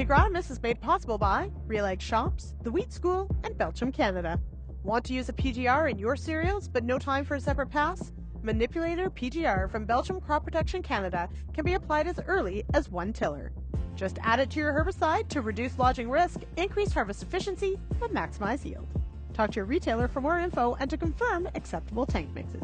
The Agronomist is made possible by RealAg Shops, the Wheat School, and Belchim Canada. Want to use a PGR in your cereals but no time for a separate pass? Manipulator PGR from Belchim Crop Protection Canada can be applied as early as 1 tiller. Just add it to your herbicide to reduce lodging risk, increase harvest efficiency, and maximize yield. Talk to your retailer for more info and to confirm acceptable tank mixes.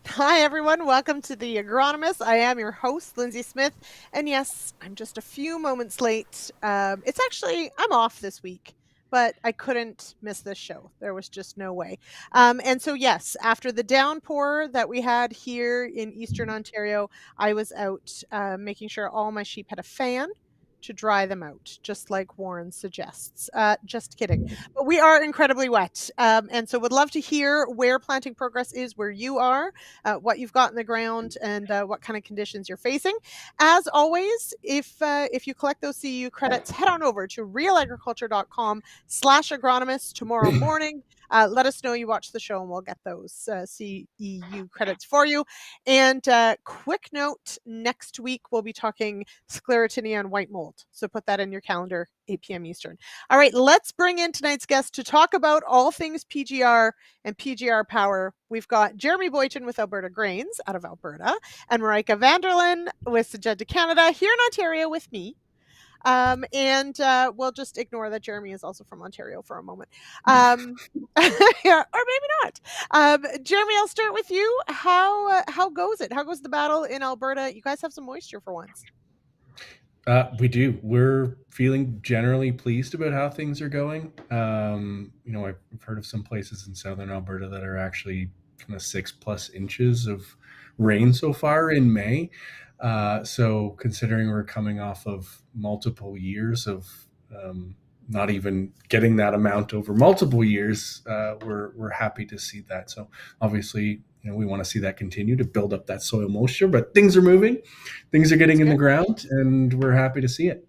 Hi everyone, welcome to The Agronomist. I am your host, Lindsay Smith, and yes, I'm just a few moments late. I'm off this week, but I couldn't miss this show. There was just no way. And so yes, after the downpour that we had here in Eastern Ontario, I was out making sure all my sheep had a fan to dry them out, just like Warren suggests. Just kidding. But we are incredibly wet. And so would love to hear where planting progress is where you are, what you've got in the ground, and what kind of conditions you're facing. As always, if you collect those CEU credits, head on over to realagriculture.com/agronomist tomorrow morning. Let us know you watched the show and we'll get those CEU credits for you. And quick note, next week we'll be talking sclerotinia and white mold. So put that in your calendar, 8 p.m. Eastern. All right, let's bring in tonight's guest to talk about all things PGR and PGR Power. We've got Jeremy Boychyn with Alberta Grains out of Alberta and Marijke Vanderlaan with Syngenta Canada here in Ontario with me. We'll just ignore that Jeremy is also from Ontario for a moment. Yeah, or maybe not. Jeremy, I'll start with you. How goes it? How goes the battle in Alberta? You guys have some moisture for once. We do. We're feeling generally pleased about how things are going. I've heard of some places in southern Alberta that are actually kind of 6+ inches of rain so far in May. So considering we're coming off of multiple years of not even getting that amount over multiple years, we're happy to see that. So obviously, we want to see that continue to build up that soil moisture, but things are moving, things are getting in the ground, and we're happy to see it.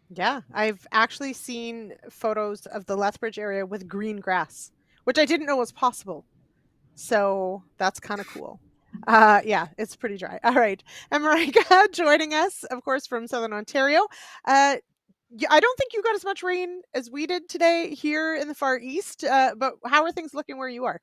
Yeah, I've actually seen photos of the Lethbridge area with green grass, which I didn't know was possible. So that's kind of cool. Yeah, it's pretty dry. All right. And Marijke joining us, of course, from Southern Ontario. I don't think you got as much rain as we did today here in the Far East, but how are things looking where you are?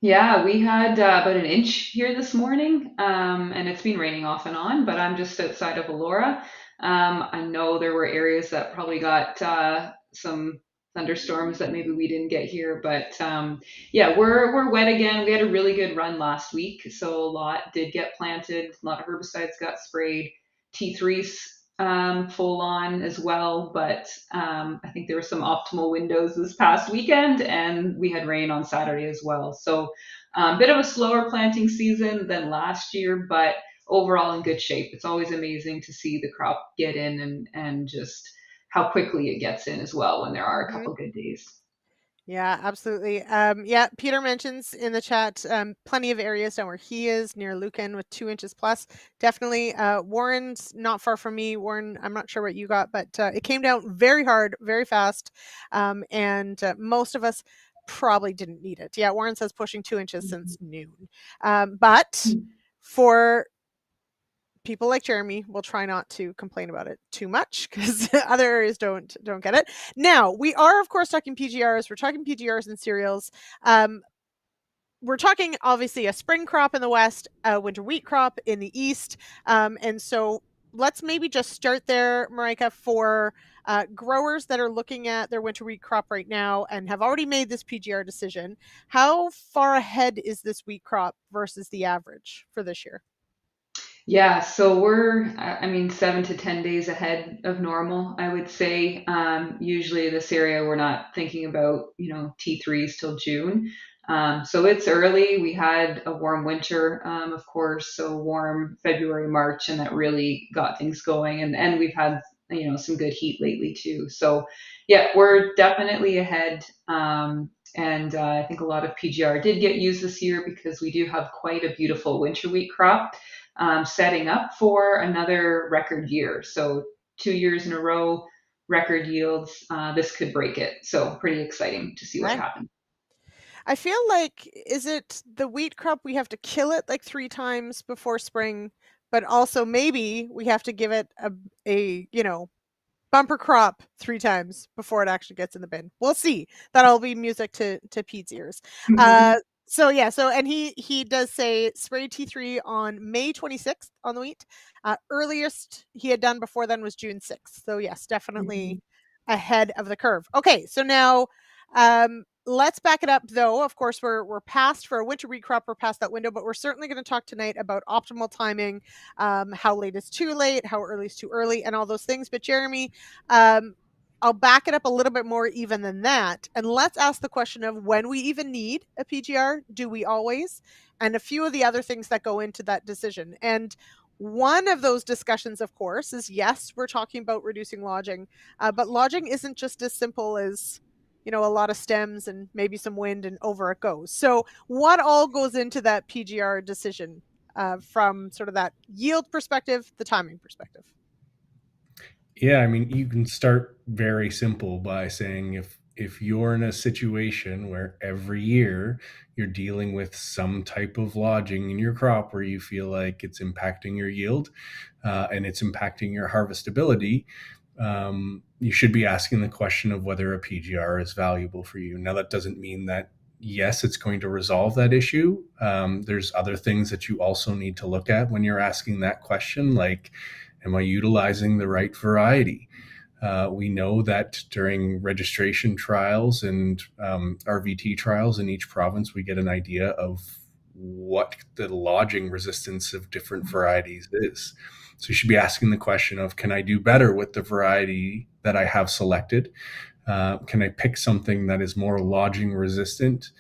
Yeah, we had about an inch here this morning, and it's been raining off and on, but I'm just outside of Elora. I know there were areas that probably got some thunderstorms that maybe we didn't get here, but yeah, we're wet again. We had a really good run last week, so a lot did get planted, a lot of herbicides got sprayed, T3s full on as well, but I think there were some optimal windows this past weekend, and we had rain on Saturday as well. So a bit of a slower planting season than last year, but overall in good shape. It's always amazing to see the crop get in and just how quickly it gets in as well when there are a couple good days. Yeah, absolutely. Yeah, Peter mentions in the chat plenty of areas down where he is near Lucan with 2 inches plus. Definitely. Warren's not far from me. Warren, I'm not sure what you got, but it came down very hard, very fast. And most of us probably didn't need it. Yeah, Warren says pushing 2 inches since noon. But for people like Jeremy, will try not to complain about it too much because other areas don't get it. Now, we are of course talking PGRs. We're talking PGRs and cereals. We're talking obviously a spring crop in the west, a winter wheat crop in the east, and so let's maybe just start there, Marijke, for growers that are looking at their winter wheat crop right now and have already made this PGR decision. How far ahead is this wheat crop versus the average for this year? Yeah, so I mean, 7 to 10 days ahead of normal, I would say. Usually this area, we're not thinking about, T3s till June. So it's early. We had a warm winter, of course, so warm February, March, and that really got things going. And we've had, some good heat lately too. So yeah, we're definitely ahead. And I think a lot of PGR did get used this year because we do have quite a beautiful winter wheat crop setting up for another record year. So 2 years in a row, record yields. This could break it. So pretty exciting to see what Right. happens. I feel like, is it the wheat crop we have to kill it like 3 times before spring, but also maybe we have to give it a bumper crop 3 times before it actually gets in the bin. We'll see. That'll be music to Pete's ears. Uh, Mhm. so yeah, so and he does say spray T3 on May 26th on the wheat. Earliest he had done before then was June 6th. So yes, definitely Mhm. ahead of the curve. Okay, so now let's back it up though. Of course, we're past for a winter wheat crop, we're past that window, but we're certainly going to talk tonight about optimal timing, how late is too late, how early is too early, and all those things. But Jeremy, um, I'll back it up a little bit more even than that. And let's ask the question of when we even need a PGR. Do we always? And a few of the other things that go into that decision. And one of those discussions, of course, is yes, we're talking about reducing lodging, but lodging isn't just as simple as a lot of stems and maybe some wind and over it goes. So, what all goes into that PGR decision from sort of that yield perspective, the timing perspective? Yeah, I mean, you can start very simple by saying if you're in a situation where every year you're dealing with some type of lodging in your crop where you feel like it's impacting your yield and it's impacting your harvestability, you should be asking the question of whether a PGR is valuable for you. Now, that doesn't mean that yes, it's going to resolve that issue. There's other things that you also need to look at when you're asking that question, like, am I utilizing the right variety? We know that during registration trials and RVT trials in each province, we get an idea of what the lodging resistance of different varieties is. So you should be asking the question of, can I do better with the variety that I have selected? Can I pick something that is more lodging resistant,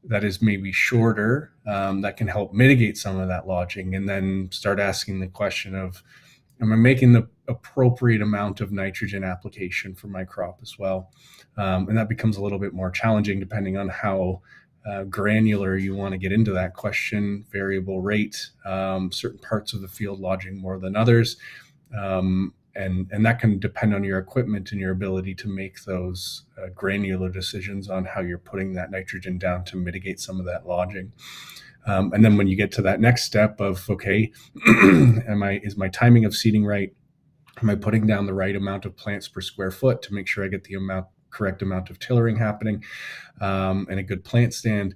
that is maybe shorter, that can help mitigate some of that lodging? And then start asking the question of, am I making the appropriate amount of nitrogen application for my crop as well? And that becomes a little bit more challenging depending on how granular you want to get into that question. Variable rate, certain parts of the field lodging more than others. And that can depend on your equipment and your ability to make those granular decisions on how you're putting that nitrogen down to mitigate some of that lodging. And then when you get to that next step of, okay, is my timing of seeding right? Am I putting down the right amount of plants per square foot to make sure I get the correct amount of tillering happening, and a good plant stand,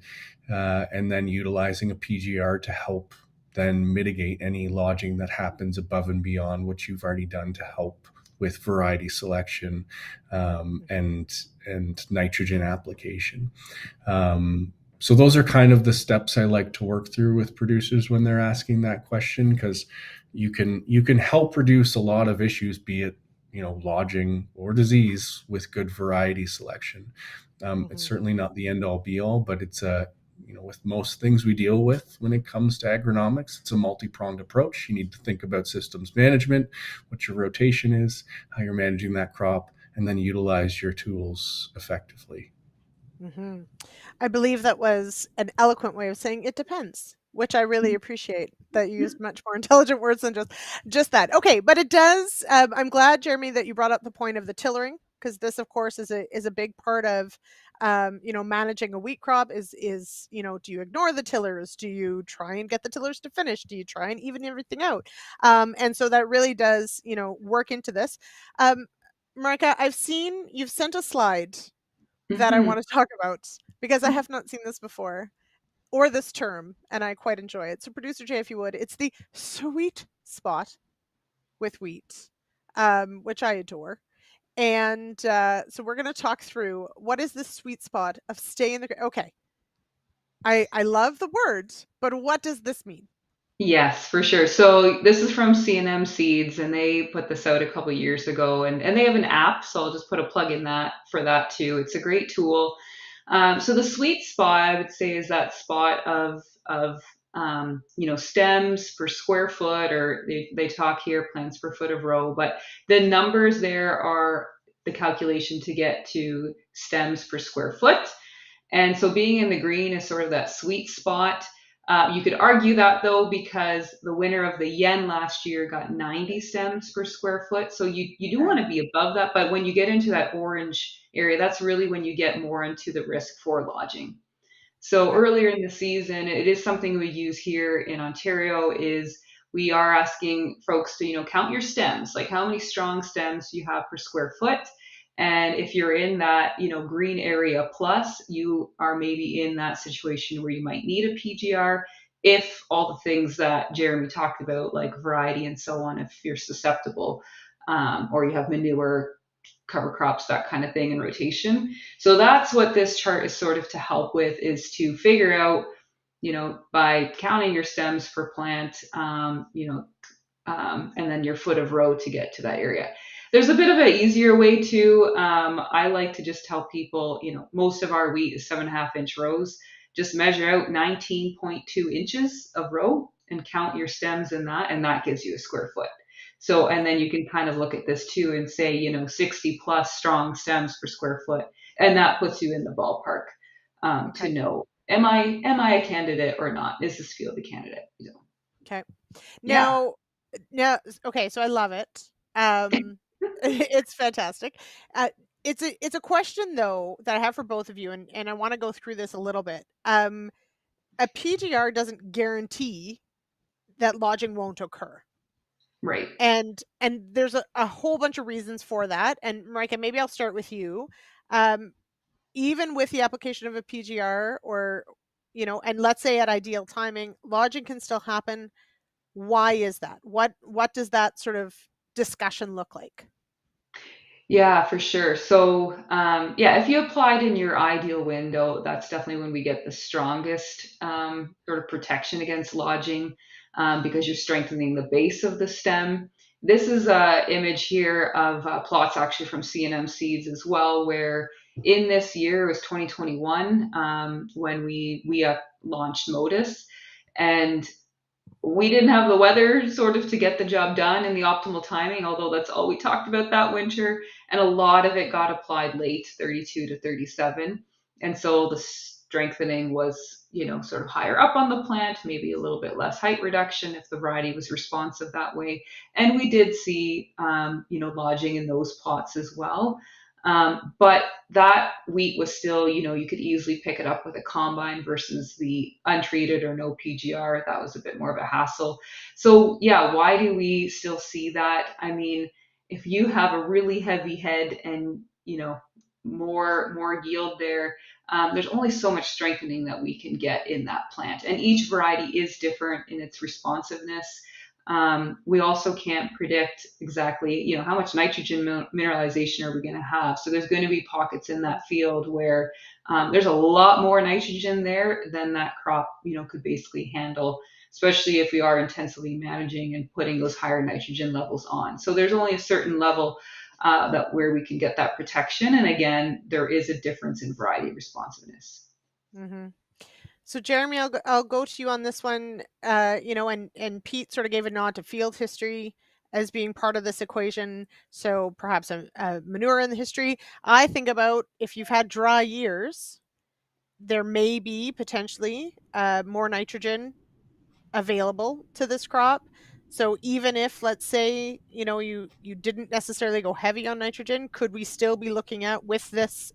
and then utilizing a PGR to help then mitigate any lodging that happens above and beyond what you've already done to help with variety selection, and nitrogen application. So those are kind of the steps I like to work through with producers when they're asking that question, because you can help reduce a lot of issues, be it lodging or disease, with good variety selection. It's Mm-hmm. certainly not the end all be all, but it's a with most things we deal with when it comes to agronomics, it's a multi-pronged approach. You need to think about systems management, what your rotation is, how you're managing that crop, and then utilize your tools effectively. Mm-hmm. I believe that was an eloquent way of saying it depends, which I really appreciate that you used much more intelligent words than just that. Okay, but it does. I'm glad, Jeremy, that you brought up the point of the tillering, because this, of course, is a big part of managing a wheat crop. Is do you ignore the tillers? Do you try and get the tillers to finish? Do you try and even everything out? And so that really does work into this. Um, Marijke, I've seen you've sent a slide that I Mhm. want to talk about because I have not seen this before or this term, and I quite enjoy it. So, producer Jay, if you would, it's the sweet spot with wheat, which I adore. And so, we're going to talk through what is the sweet spot of staying in the. Okay, I love the words, but what does this mean? Yes, for sure. So this is from C&M Seeds, and they put this out a couple years ago, and they have an app. So I'll just put a plug in that for that too. It's a great tool. So the sweet spot, I would say, is that spot of stems per square foot, or they talk here plants per foot of row, but the numbers there are the calculation to get to stems per square foot. And so being in the green is sort of that sweet spot. You could argue that though, because the winner of the yen last year got 90 stems per square foot. So you do want Okay. to be above that. But when you get into that orange area, that's really when you get more into the risk for lodging. So Okay. earlier in the season, it is something we use here in Ontario is we are asking folks to, count your stems, like how many strong stems you have per square foot. And if you're in that, green area plus, you are maybe in that situation where you might need a PGR if all the things that Jeremy talked about, like variety and so on, if you're susceptible, or you have manure, cover crops, that kind of thing in rotation. So that's what this chart is sort of to help with, is to figure out, by counting your stems per plant, and then your foot of row to get to that area. There's a bit of an easier way too. I like to just tell people, most of our wheat is 7.5 inch rows. Just measure out 19.2 inches of row and count your stems in that, and that gives you a square foot. So, and then you can kind of look at this too and say, 60 plus strong stems per square foot, and that puts you in the ballpark, to Okay. know, am I a candidate or not? Is this field a candidate? Okay. Yeah, Now, okay, so I love it. It's fantastic. Uh, it's a question though that I have for both of you, and I want to go through this a little bit. A PGR doesn't guarantee that lodging won't occur. right. And there's a whole bunch of reasons for that. And Marijke, maybe I'll start with you. Um, Even with the application of a PGR, or and let's say at ideal timing, lodging can still happen. Why is that? What does that sort of discussion look like? Yeah, for sure. So, yeah, if you applied in your ideal window, that's definitely when we get the strongest sort of protection against lodging, because you're strengthening the base of the stem. This is a image here of plots actually from C&M Seeds as well, where in this year, it was 2021, when we launched Modus, and we didn't have the weather sort of to get the job done in the optimal timing, although that's all we talked about that winter. And a lot of it got applied late, 32 to 37. And so the strengthening was, sort of higher up on the plant, maybe a little bit less height reduction if the variety was responsive that way. And we did see, lodging in those plots as well. But that wheat was still, you could easily pick it up with a combine versus the untreated or no PGR. That was a bit more of a hassle. So, yeah, why do we still see that? I mean, if you have a really heavy head and, more yield there, there's only so much strengthening that we can get in that plant. And each variety is different in its responsiveness. We also can't predict exactly, how much nitrogen mineralization are we going to have. So there's going to be pockets in that field where there's a lot more nitrogen there than that crop, could basically handle, especially if we are intensively managing and putting those higher nitrogen levels on. So there's only a certain level that where we can get that protection. And again, there is a difference in variety responsiveness. Hmm. So Jeremy, I'll go to you on this one. And Pete sort of gave a nod to field history as being part of this equation. So perhaps a manure in the history. I think about if you've had dry years, there may be potentially more nitrogen available to this crop. So even if, let's say, you didn't necessarily go heavy on nitrogen, could we still be looking at, with this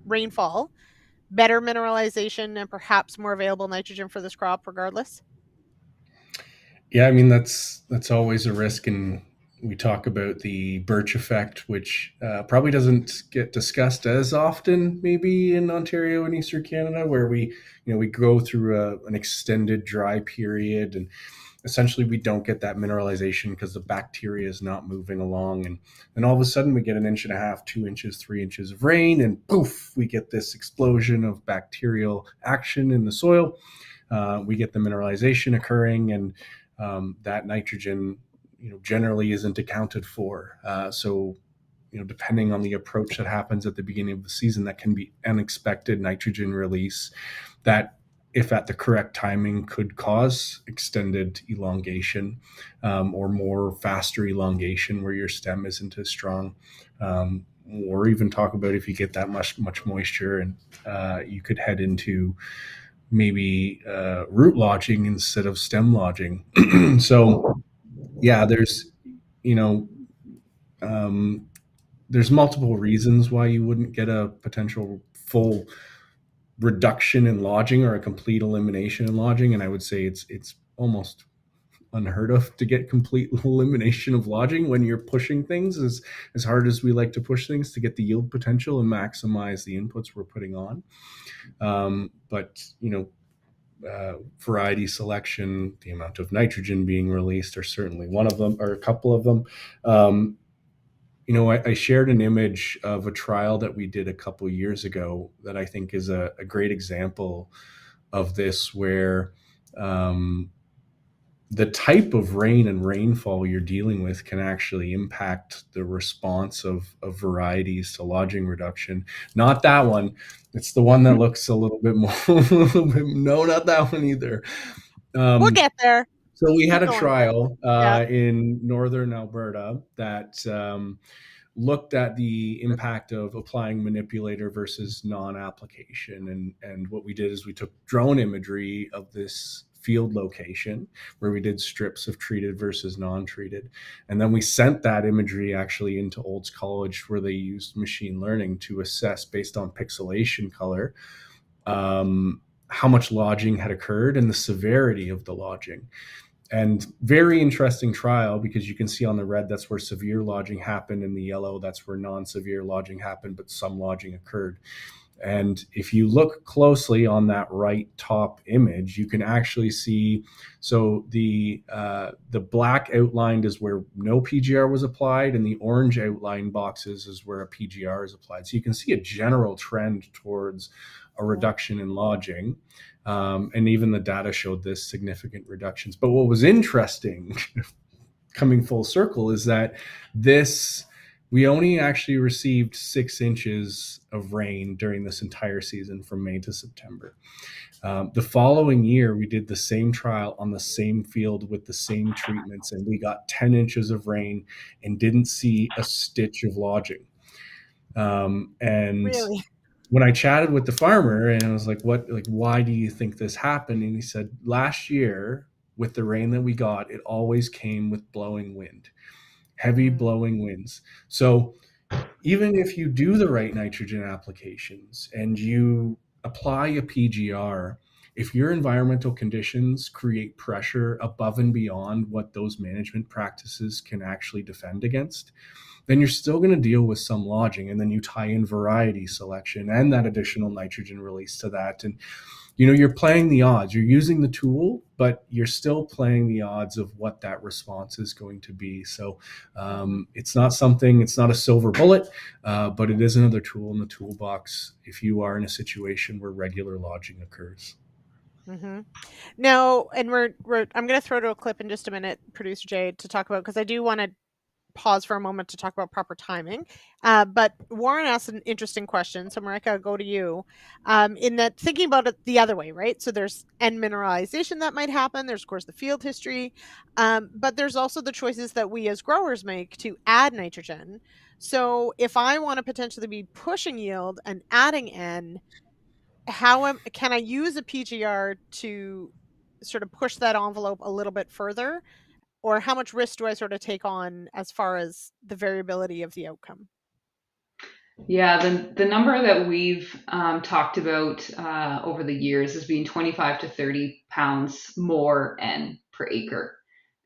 rainfall, better mineralization and perhaps more available nitrogen for this crop regardless? Yeah, I mean that's always a risk, and we talk about the birch effect, which probably doesn't get discussed as often, maybe in Ontario and Eastern Canada, where we go through an extended dry period, and essentially we don't get that mineralization because the bacteria is not moving along, and then all of a sudden we get an inch and a half, 2 inches, 3 inches of rain, and poof, we get this explosion of bacterial action in the soil. We get the mineralization occurring, and that nitrogen, generally isn't accounted for. So, depending on the approach that happens at the beginning of the season, that can be unexpected nitrogen release that, if at the correct timing, could cause extended elongation, or more faster elongation where your stem isn't as strong. Or even talk about if you get that much moisture, and you could head into maybe root lodging instead of stem lodging. So yeah, you know um, there's multiple reasons why you wouldn't get a potential full reduction in lodging or a complete elimination in lodging, and I would say it's almost unheard of to get complete elimination of lodging when you're pushing things as hard as we like to push things to get the yield potential and maximize the inputs we're putting on. But variety selection, the amount of nitrogen being released are certainly one of them, or a couple of them. I shared an image of a trial that we did a couple years ago that I think is a great example of this, where the type of rain and rainfall you're dealing with can actually impact the response of varieties to lodging reduction. Not that one. It's the one that looks a little bit more. No, not that one either. We'll get there. So we had Keep a going. trial Yeah. in northern Alberta that looked at the impact of applying manipulator versus non-application. And what we did is we took drone imagery of this field location where we did strips of treated versus non-treated. And then we sent that imagery actually into Olds College, where they used machine learning to assess, based on pixelation color, how much lodging had occurred and the severity of the lodging. And very interesting trial, because you can see on the red, that's where severe lodging happened. In the yellow, that's where non-severe lodging happened, but some lodging occurred. And if you look closely on that right top image, you can actually see, so the black outlined is where no PGR was applied, and the orange outlined boxes is where a PGR is applied. So you can see a general trend towards a reduction in lodging. And even the data showed this significant reductions. But what was interesting, coming full circle, is that we only actually received 6 inches of rain during this entire season from May to September. The following year, we did the same trial on the same field with the same treatments, and we got 10 inches of rain and didn't see a stitch of lodging. And Really? when I chatted with the farmer and I was like, why do you think this happened? And he said, last year with the rain that we got, it always came with blowing wind, heavy blowing winds. So even if you do the right nitrogen applications and you apply a PGR, if your environmental conditions create pressure above and beyond what those management practices can actually defend against, then you're still going to deal with some lodging. And then you tie in variety selection and that additional nitrogen release to that. And, you're playing the odds. You're using the tool, but you're still playing the odds of what that response is going to be. So it's not a silver bullet, but it is another tool in the toolbox if you are in a situation where regular lodging occurs. Mm-hmm. Now, and I'm going to throw to a clip in just a minute, Producer Jade, to talk about, because I do want to pause for a moment to talk about proper timing. But Warren asked an interesting question. So Marijke, I'll go to you. In that, thinking about it the other way, right? So there's end mineralization that might happen. There's, of course, the field history. But there's also the choices that we as growers make to add nitrogen. So if I want to potentially be pushing yield and adding N, can I use a PGR to sort of push that envelope a little bit further? Or how much risk do I sort of take on as far as the variability of the outcome? Yeah, the number that we've talked about over the years has been 25 to 30 pounds more N per acre,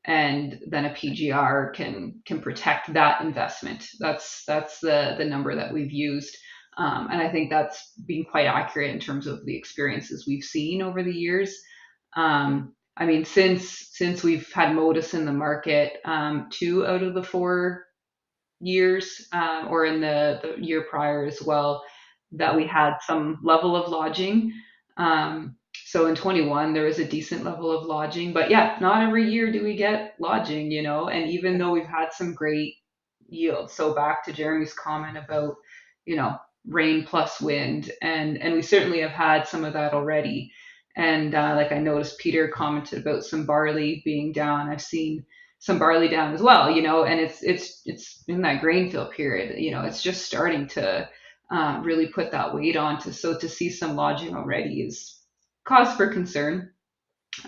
and then a PGR can protect that investment. That's the number that we've used, and I think that's been quite accurate in terms of the experiences we've seen over the years. I mean, since we've had Modus in the market, 2 out of the 4 years, or in the year prior as well, that we had some level of lodging. So in 21, there was a decent level of lodging, but yeah, not every year do we get lodging, and even though we've had some great yields. So back to Jeremy's comment about, rain plus wind, and we certainly have had some of that already. And like I noticed Peter commented about some barley being down. I've seen some barley down as well, and it's in that grain fill period. It's just starting to really put that weight on. So to see some lodging already is cause for concern.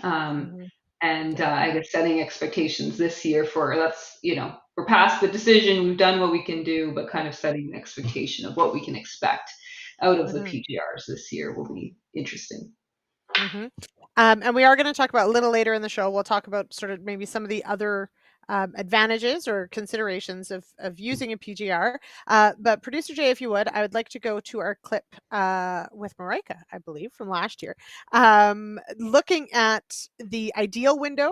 Um, Mm-hmm. and Yeah. I guess setting expectations this year we're past the decision, we've done what we can do, but kind of setting an expectation of what we can expect. out of the Mhm. PGRs this year will be interesting. Mhm. And we are going to talk about a little later in the show. We'll talk about sort of maybe some of the other advantages or considerations of using a PGR. But producer Jay, if you would, I would like to go to our clip with Marijke, I believe, from last year, looking at the ideal window.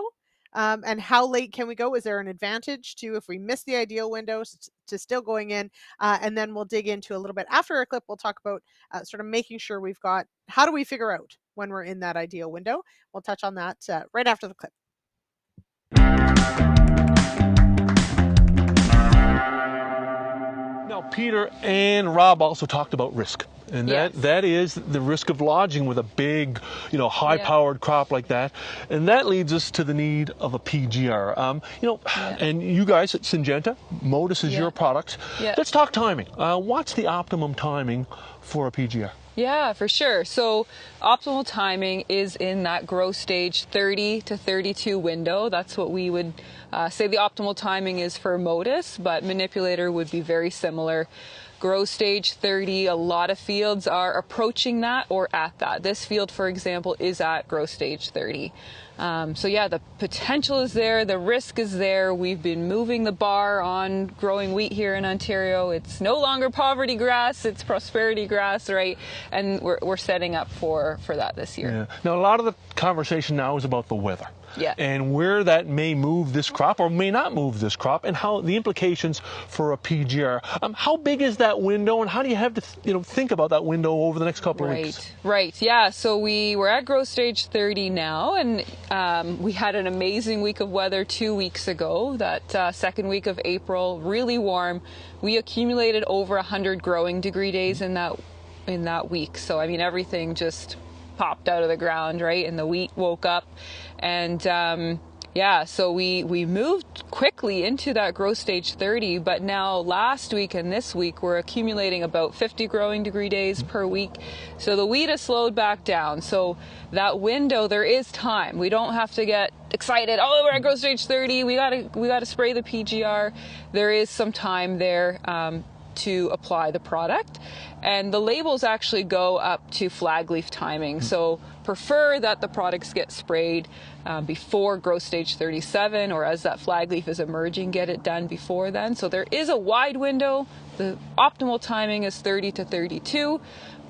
And how late can we go? Is there an advantage to if we miss the ideal window to still going in? And then we'll dig into a little bit after our clip. We'll talk about sort of making sure we've got how do we figure out when we're in that ideal window. We'll touch on that right after the clip. Now, Peter and Rob also talked about risk. And Yes. that is the risk of lodging with a big, high-powered crop like that. And that leads us to the need of a PGR. And you guys at Syngenta, Modus is your product. Yeah. Let's talk timing. What's the optimum timing for a PGR? Yeah, for sure. So optimal timing is in that growth stage 30 to 32 window. That's what we would say the optimal timing is for Modus, but manipulator would be very similar. Growth stage 30, a lot of fields are approaching that or at that. This field, for example, is at growth stage 30. So yeah, the potential is there, the risk is there. We've been moving the bar on growing wheat here in Ontario. It's no longer poverty grass, it's prosperity grass, right? And we're setting up for that this year. Yeah. Now, a lot of the conversation now is about the weather. Yeah. And where that may move this crop or may not move this crop, and how the implications for a PGR. How big is that window, and how do you have to think about that window over the next couple of weeks? Right. Yeah. So we're at growth stage 30 now, and we had an amazing week of weather 2 weeks ago. That second week of April, really warm. We accumulated over 100 growing degree days in that week. So I mean, everything just popped out of the ground, right? And the wheat woke up. And so we moved quickly into that growth stage 30, but now last week and this week we're accumulating about 50 growing degree days per week. So the wheat has slowed back down. So that window, there is time. We don't have to get excited. Oh, we're at growth stage 30. We gotta spray the PGR. There is some time there to apply the product, and the labels actually go up to flag leaf timing. So prefer that the products get sprayed before growth stage 37, or as that flag leaf is emerging, get it done before then. So there is a wide window. The optimal timing is 30 to 32,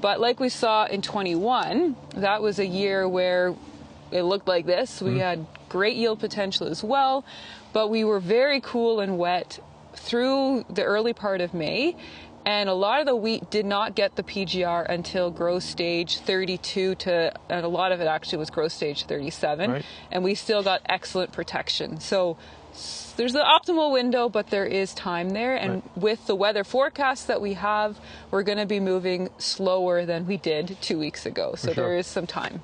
but like we saw in 21, that was a year where it looked like this. We had great yield potential as well, but we were very cool and wet through the early part of May, and a lot of the wheat did not get the PGR until growth stage 32 and a lot of it actually was growth stage 37, right. And we still got excellent protection. So there's the optimal window, but there is time there, and right. With the weather forecast that we have, we're going to be moving slower than we did 2 weeks ago. So there is some time.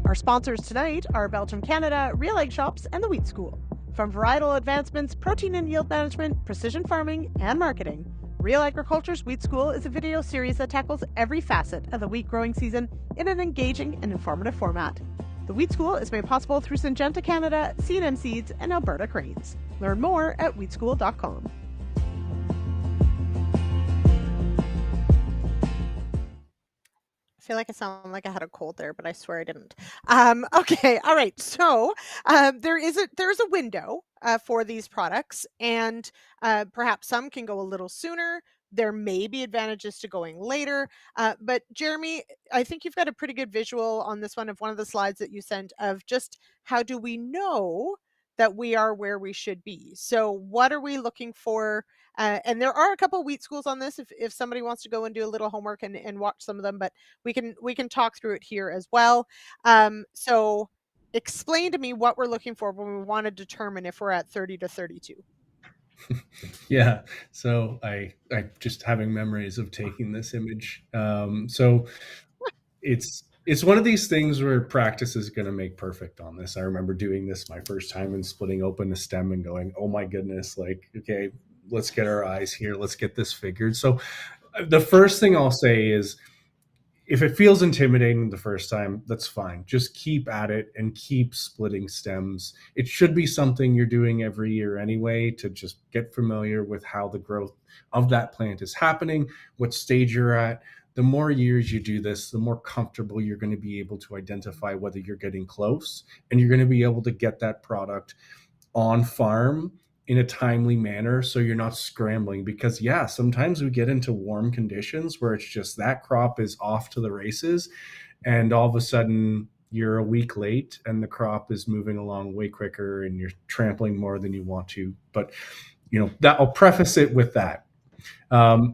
Our sponsors tonight are Belchim Canada, RealAg Shops, and the Wheat School. From varietal advancements, protein and yield management, precision farming, and marketing, Real Agriculture's Wheat School is a video series that tackles every facet of the wheat growing season in an engaging and informative format. The Wheat School is made possible through Syngenta Canada, C&M Seeds, and Alberta Cranes. Learn more at wheatschool.com. I feel like I sound like I had a cold there, but I swear I didn't. Okay, all right. So there's a window for these products, and perhaps some can go a little sooner. There may be advantages to going later. But Jeremy, I think you've got a pretty good visual on this one of the slides that you sent of just how do we know that we are where we should be. So what are we looking for? And there are a couple wheat schools on this if somebody wants to go and do a little homework and watch some of them, but we can talk through it here as well. So explain to me what we're looking for when we want to determine if we're at 30 to 32. Yeah. So I just having memories of taking this image. So it's one of these things where practice is going to make perfect on this. I remember doing this my first time and splitting open a stem and going, oh my goodness, like, okay, let's get our eyes here. Let's get this figured. So the first thing I'll say is if it feels intimidating the first time, that's fine. Just keep at it and keep splitting stems. It should be something you're doing every year anyway, to just get familiar with how the growth of that plant is happening, what stage you're at. The more years you do this, the more comfortable you're going to be able to identify whether you're getting close, and you're going to be able to get that product on farm in a timely manner, so you're not scrambling. Because yeah, sometimes we get into warm conditions where it's just that crop is off to the races, and all of a sudden you're a week late and the crop is moving along way quicker and you're trampling more than you want to. But that, I'll preface it with that.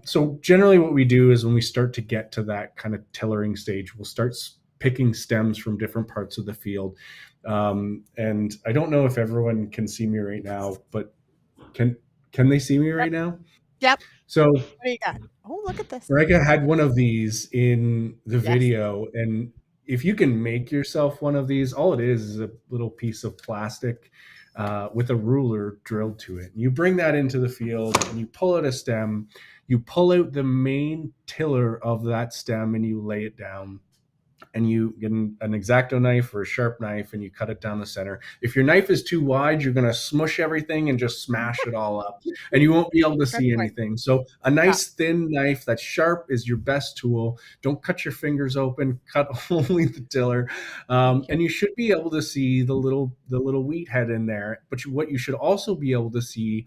So generally what we do is when we start to get to that kind of tillering stage, we'll start picking stems from different parts of the field. And I don't know if everyone can see me right now, but can they see me right now? Yep. So what do you got? Oh, look at this. Marijke had one of these in the video, and if you can make yourself one of these, all it is a little piece of plastic with a ruler drilled to it. You bring that into the field and you pull out a stem, you pull out the main tiller of that stem and you lay it down. And you get an X-Acto knife or a sharp knife and you cut it down the center. If your knife is too wide, you're going to smush everything and just smash it all up, and you won't be able to see anything. So a nice thin knife that's sharp is your best tool. Don't cut your fingers open, cut only the tiller. And you should be able to see the little wheat head in there. But what you should also be able to see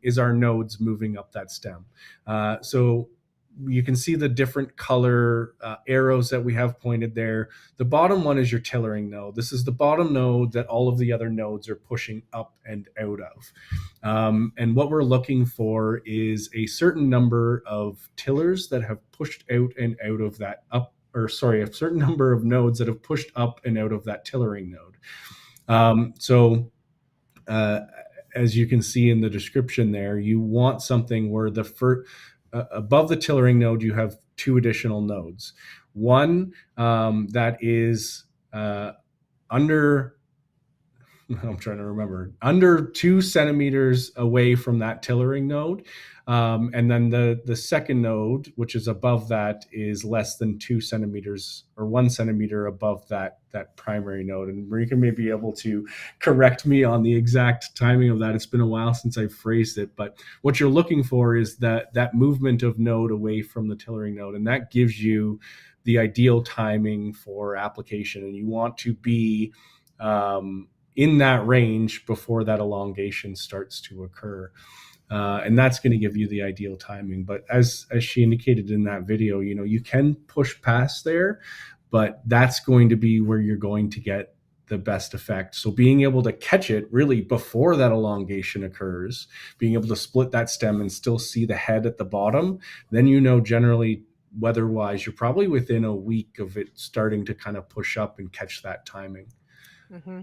is our nodes moving up that stem. So you can see the different color arrows that we have pointed there. The bottom one is your tillering node. This is the bottom node that all of the other nodes are pushing up and out of. And what we're looking for is a certain number of tillers that have pushed out and out of that a certain number of nodes that have pushed up and out of that tillering node. As you can see in the description there, you want something where the first above the tillering node, you have two additional nodes. One that is under 2 centimeters away from that tillering node. And then the second node, which is above that, is less than 2 centimeters or 1 centimeter above that primary node. And Marijke may be able to correct me on the exact timing of that. It's been a while since I've phrased it, but what you're looking for is that movement of node away from the tillering node, and that gives you the ideal timing for application. And you want to be in that range before that elongation starts to occur. And that's going to give you the ideal timing. But as she indicated in that video, you can push past there, but that's going to be where you're going to get the best effect. So being able to catch it really before that elongation occurs, being able to split that stem and still see the head at the bottom, then generally weather-wise, you're probably within a week of it starting to kind of push up and catch that timing. Mm-hmm.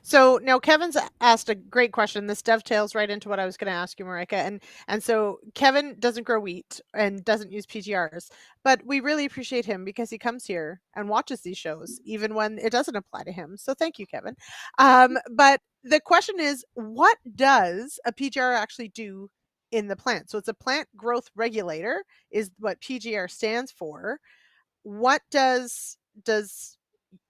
So now Kevin's asked a great question. This dovetails right into what I was going to ask you, Marijke. And so Kevin doesn't grow wheat and doesn't use PGRs, but we really appreciate him because he comes here and watches these shows, even when it doesn't apply to him. So thank you, Kevin. But the question is, what does a PGR actually do in the plant? So it's a plant growth regulator is what PGR stands for. What does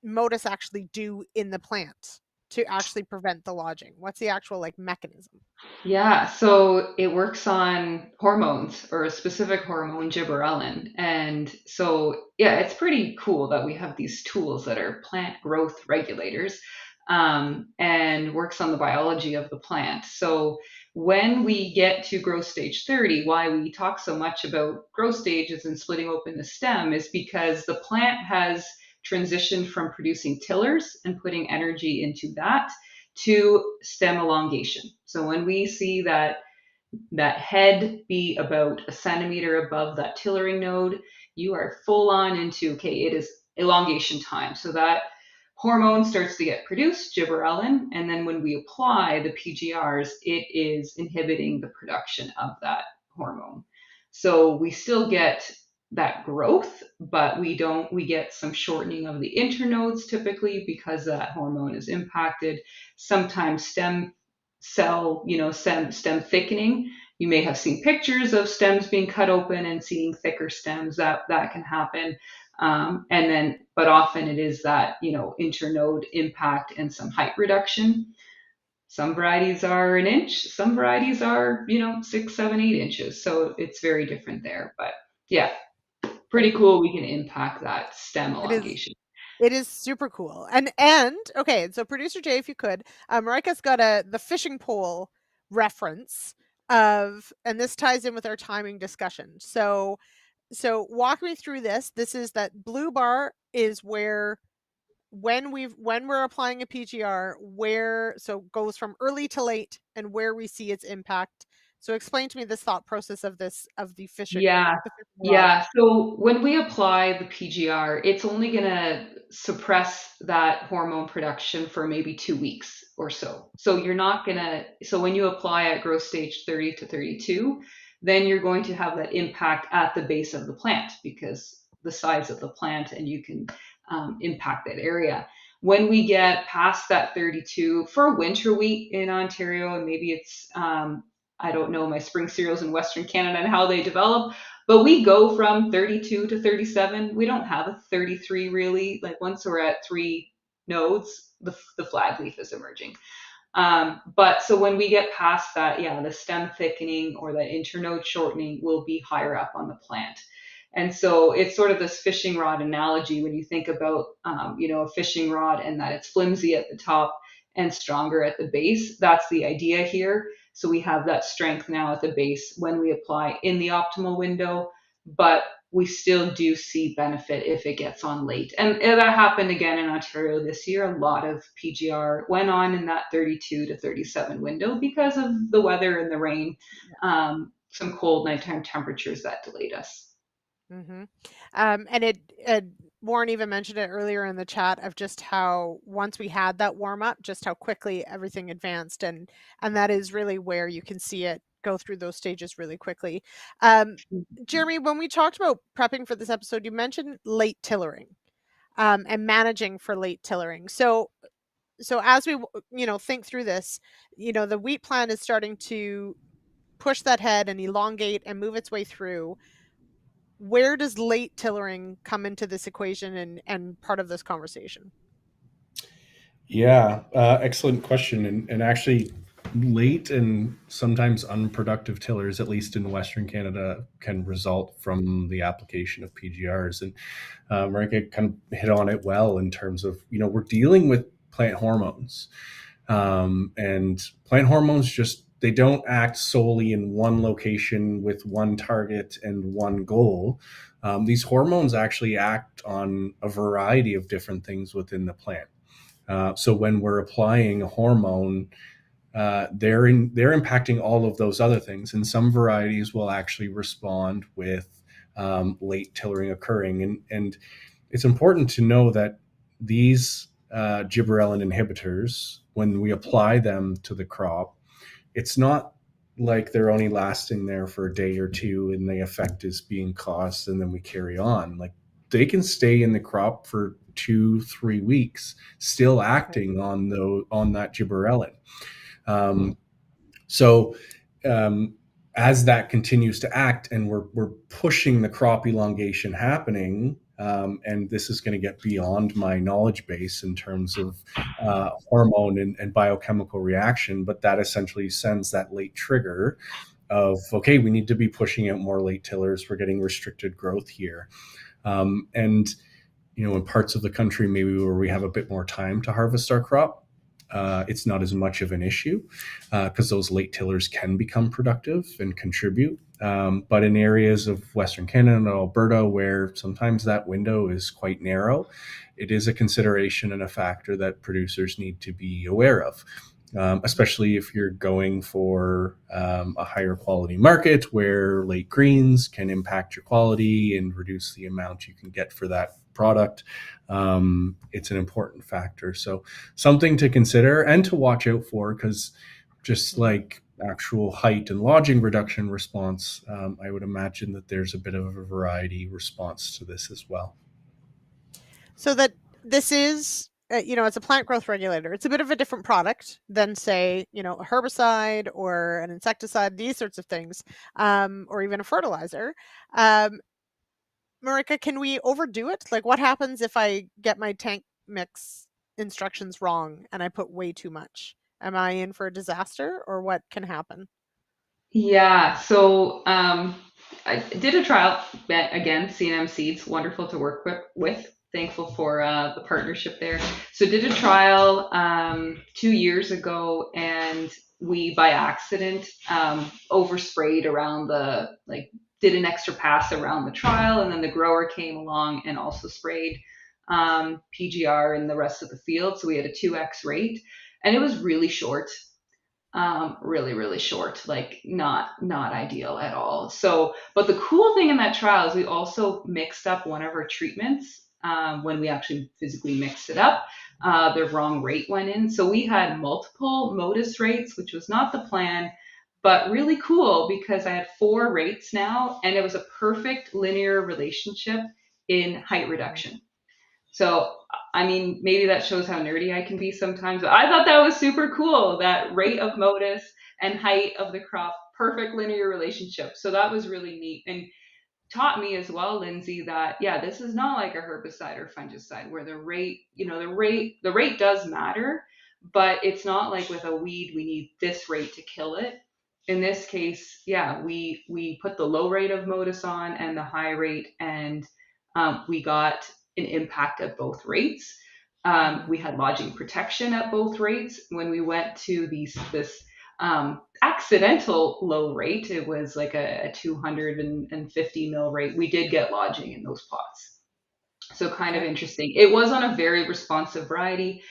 Modus actually do in the plant to actually prevent the lodging? What's the actual mechanism? Yeah, so it works on hormones, or a specific hormone, gibberellin. And so, yeah, it's pretty cool that we have these tools that are plant growth regulators, and works on the biology of the plant. So when we get to growth stage 30, why we talk so much about growth stages and splitting open the stem is because the plant has transitioned from producing tillers and putting energy into that to stem elongation. So when we see that head be about a centimeter above that tillering node, you are full on into, okay, it is elongation time. So that hormone starts to get produced, gibberellin, and then when we apply the PGRs, it is inhibiting the production of that hormone. So we still get that growth, but we get some shortening of the internodes typically because that hormone is impacted. Sometimes stem thickening. You may have seen pictures of stems being cut open and seeing thicker stems. That can happen. But often it is that, internode impact and some height reduction. Some varieties are an inch, some varieties are, 6, 7, 8 inches. So it's very different there. But yeah, pretty cool. We can impact that stem It is. elongation. It is super cool. And okay, so producer Jay, if you could, Marijke's got the fishing pole reference and this ties in with our timing discussion. So walk me through this. This is that blue bar is where when we're applying a PGR, goes from early to late and where we see its impact. So explain to me this thought process of the fishing Yeah, rod. yeah. So when we apply the PGR, it's only going to suppress that hormone production for maybe 2 weeks or so. So you're not going to, so when you apply at growth stage 30 to 32, then you're going to have that impact at the base of the plant because the size of the plant and you can impact that area. When we get past that 32 for winter wheat in Ontario, and maybe it's I don't know my spring cereals in Western Canada and how they develop, but we go from 32 to 37. We don't have a 33 really. Like once we're at 3 nodes, the flag leaf is emerging. But so when we get past that, yeah, the stem thickening or the internode shortening will be higher up on the plant. And so it's sort of this fishing rod analogy when you think about, a fishing rod and that it's flimsy at the top and stronger at the base. That's the idea here. So we have that strength now at the base when we apply in the optimal window, but we still do see benefit if it gets on late. And that happened again in Ontario this year. A lot of PGR went on in that 32 to 37 window because of the weather and the rain, some cold nighttime temperatures that delayed us. Mm-hmm. And Warren even mentioned it earlier in the chat of just how once we had that warm up, just how quickly everything advanced, and that is really where you can see it go through those stages really quickly. Jeremy, when we talked about prepping for this episode, you mentioned late tillering and managing for late tillering. So as we think through this, the wheat plant is starting to push that head and elongate and move its way through. Where does late tillering come into this equation and part of this conversation? Yeah, excellent question. And actually, late and sometimes unproductive tillers, at least in Western Canada, can result from the application of PGRs. And Marijke kind of hit on it well in terms of, we're dealing with plant hormones. And plant hormones they don't act solely in one location with one target and one goal. These hormones actually act on a variety of different things within the plant. So when we're applying a hormone, they're impacting all of those other things. And some varieties will actually respond with late tillering occurring. And it's important to know that these gibberellin inhibitors, when we apply them to the crop, it's not like they're only lasting there for a day or two and the effect is being caused and then we carry on. Like they can stay in the crop for 2-3 weeks, still acting on that gibberellin. So as that continues to act and we're pushing the crop elongation happening, and this is going to get beyond my knowledge base in terms of hormone and biochemical reaction, but that essentially sends that late trigger of, okay, we need to be pushing out more late tillers. We're getting restricted growth here. And, in parts of the country, maybe where we have a bit more time to harvest our crop, it's not as much of an issue because those late tillers can become productive and contribute. But in areas of Western Canada and Alberta, where sometimes that window is quite narrow, it is a consideration and a factor that producers need to be aware of. Especially if you're going for a higher quality market where late greens can impact your quality and reduce the amount you can get for that product. It's an important factor. So something to consider and to watch out for, because just like actual height and lodging reduction response, I would imagine that there's a bit of a variety response to this as well. So that this is, it's a plant growth regulator. It's a bit of a different product than, say, a herbicide or an insecticide, these sorts of things, or even a fertilizer. Marijke, can we overdo it? Like, what happens if I get my tank mix instructions wrong and I put way too much? Am I in for a disaster, or what can happen? Yeah, so I did a trial again, C&M Seeds, wonderful to work with. Thankful for the partnership there. So did a trial 2 years ago, and we by accident oversprayed around did an extra pass around the trial, and then the grower came along and also sprayed PGR in the rest of the field. So we had a 2x rate, and it was really short, really short, like not ideal at all. So, but the cool thing in that trial is we also mixed up one of our treatments. When we actually physically mixed it up, the wrong rate went in, so we had multiple modus rates, which was not the plan, but really cool because I had 4 rates now, and it was a perfect linear relationship in height reduction. So, I mean, maybe that shows how nerdy I can be sometimes, but I thought that was super cool, that rate of modus and height of the crop, perfect linear relationship. So that was really neat, and taught me as well, Lindsay, that yeah, this is not like a herbicide or fungicide where the rate, the rate does matter, but it's not like with a weed, we need this rate to kill it. In this case, yeah, we put the low rate of modus on and the high rate, and we got an impact at both rates. We had lodging protection at both rates. When we went to this accidental low rate, it was like a 250 mil rate, we did get lodging in those plots. So kind of interesting. It was on a very responsive variety.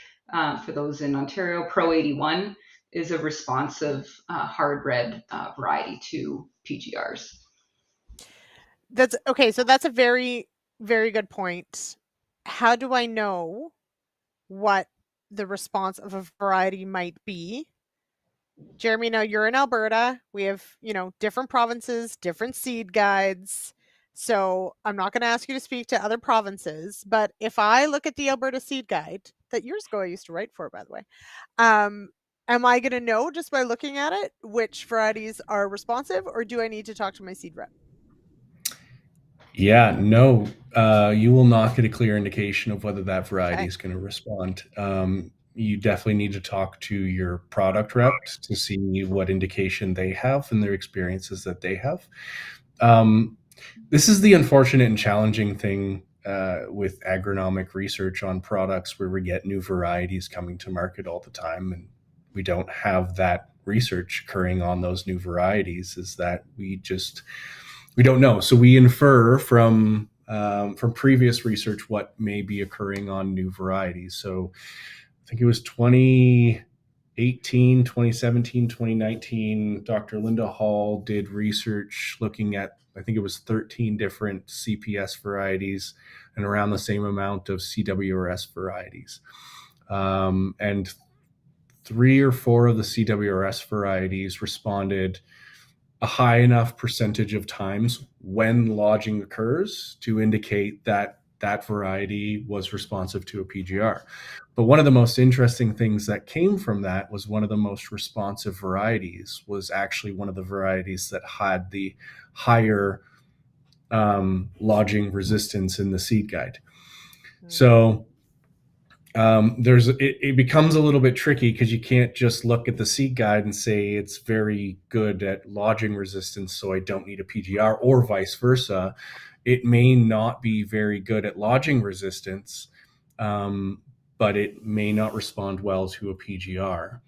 For those in Ontario, Pro 81 is a responsive hard red variety to PGRs. That's okay. So that's a very, very good point. How do I know what the response of a variety might be? Jeremy, now you're in Alberta. We have, different provinces, different seed guides. So I'm not going to ask you to speak to other provinces, but if I look at the Alberta seed guide that years ago I used to write for, by the way, am I going to know just by looking at it which varieties are responsive, or do I need to talk to my seed rep? Yeah, no, you will not get a clear indication of whether that variety is going to respond. You definitely need to talk to your product rep to see what indication they have and their experiences that they have. This is the unfortunate and challenging thing with agronomic research on products, where we get new varieties coming to market all the time, and we don't have that research occurring on those new varieties, is that we don't know. So we infer from previous research what may be occurring on new varieties. So I think it was 2018, 2017, 2019, Dr. Linda Hall did research looking at, I think it was 13 different CPS varieties and around the same amount of CWRS varieties. And 3 or 4 of the CWRS varieties responded a high enough percentage of times when lodging occurs to indicate that that variety was responsive to a PGR. But one of the most interesting things that came from that was one of the most responsive varieties was actually one of the varieties that had the higher lodging resistance in the seed guide. So it becomes a little bit tricky, because you can't just look at the seed guide and say it's very good at lodging resistance, so I don't need a PGR, or vice versa. It may not be very good at lodging resistance, but it may not respond well to a PGR.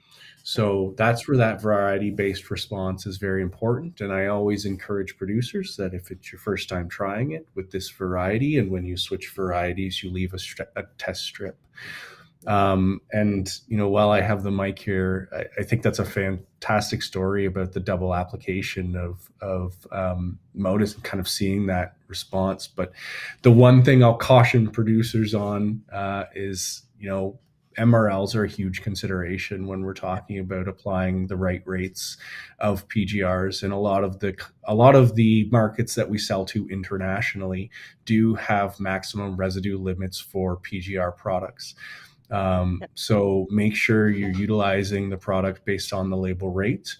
So that's where that variety-based response is very important. And I always encourage producers that if it's your first time trying it with this variety, and when you switch varieties, you leave a test strip. And, while I have the mic here, I think that's a fantastic story about the double application of Modus and kind of seeing that response. But the one thing I'll caution producers on is, MRLs are a huge consideration when we're talking about applying the right rates of PGRs. And a lot of the markets that we sell to internationally do have maximum residue limits for PGR products. So make sure you're utilizing the product based on the label rate.